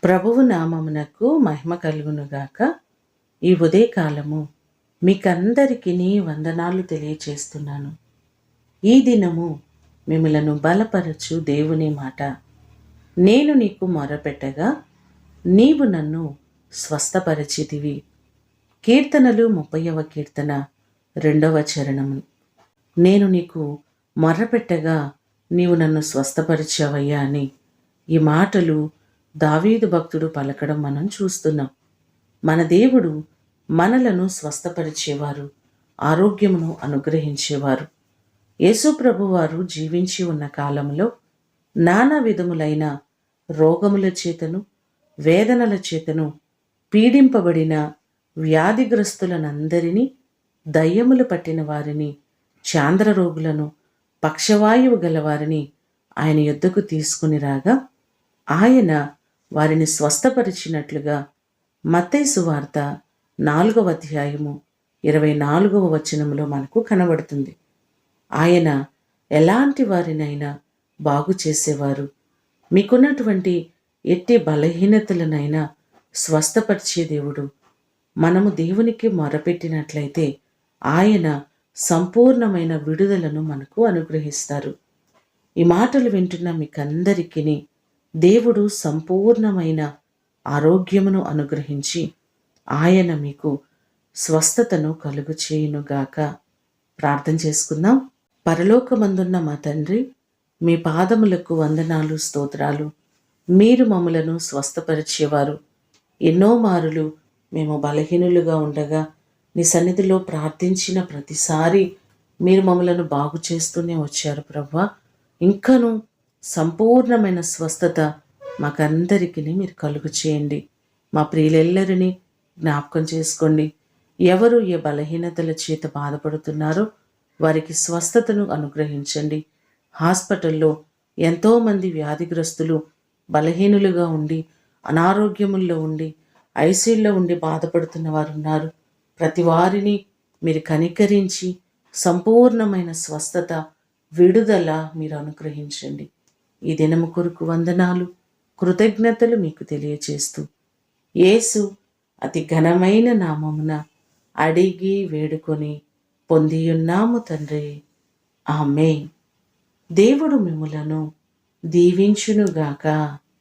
ప్రభువు నామమునకు మహిమ కలుగునుగాక. ఈ ఉదయకాలము మీకందరికీ వందనాలు తెలియచేస్తున్నాను. ఈ దినము మిమ్మలను బలపరచు దేవుని మాట. నేను నీకు మొరపెట్టగా నీవు నన్ను స్వస్థపరచితివి. కీర్తనలు 30వ కీర్తన 2వ చరణము. నేను నీకు మొరపెట్టగా నీవు నన్ను స్వస్థపరిచావయ్యా అని ఈ మాటలు దావీదు భక్తుడు పలకడం మనం చూస్తున్నాం. మన దేవుడు మనలను స్వస్థపరిచేవారు, ఆరోగ్యమును అనుగ్రహించేవారు. యేసు ప్రభువారు జీవించి ఉన్న కాలంలో నానా విధములైన రోగముల చేతను, వేదనల చేతను పీడింపబడిన వ్యాధిగ్రస్తులనందరినీ, దయ్యములు పట్టిన వారిని, చాంద్ర రోగులను, పక్షవాయువు గలవారిని ఆయన యొద్దకు తీసుకుని రాగా ఆయన వారిని స్వస్థపరిచినట్లుగా మత్తయి సువార్త 4వ అధ్యాయము 24వ వచనంలో మనకు కనబడుతుంది. ఆయన ఎలాంటి వారినైనా బాగు చేసేవారు. మీకున్నటువంటి ఎట్టి బలహీనతలనైనా స్వస్థపరిచే దేవుడు. మనము దేవునికి మొరపెట్టినట్లయితే ఆయన సంపూర్ణమైన విడుదలను మనకు అనుగ్రహిస్తారు. ఈ మాటలు వింటున్న మీకందరికీ దేవుడు సంపూర్ణమైన ఆరోగ్యమును అనుగ్రహించి ఆయన మీకు స్వస్థతను కలుగు చేయునుగాక. ప్రార్థన చేసుకుందాం. పరలోకమందున్న మా తండ్రి, మీ పాదములకు వందనాలు, స్తోత్రాలు. మీరు మమ్మలను స్వస్థపరిచేవారు. ఎన్నో మారులు మేము బలహీనులుగా ఉండగా నీ సన్నిధిలో ప్రార్థించిన ప్రతిసారి మీరు మమ్మలను బాగు చేస్తూనే వచ్చారు ప్రభువా. ఇంకనూ సంపూర్ణమైన స్వస్థత మాకందరికీ మీరు కలుగు చేయండి. మా ప్రియులెల్లరినీ జ్ఞాపకం చేసుకోండి. ఎవరు ఏ బలహీనతల చేత బాధపడుతున్నారో వారికి స్వస్థతను అనుగ్రహించండి. హాస్పిటల్లో ఎంతోమంది వ్యాధిగ్రస్తులు బలహీనులుగా ఉండి, అనారోగ్యముల్లో ఉండి, ఐసీయూలో ఉండి బాధపడుతున్న వారు ఉన్నారు. ప్రతి వారిని మీరు కనికరించి సంపూర్ణమైన స్వస్థత, విడుదల మీరు అనుగ్రహించండి. ఈ దినము కొరకు వందనాలు, కృతజ్ఞతలు మీకు తెలియచేస్తూ యేసు అతి ఘనమైన నామమున అడిగి వేడుకొని పొందియున్నాము తండ్రి. ఆమేన్. దేవుడు మిమ్ములను దీవించునుగాక.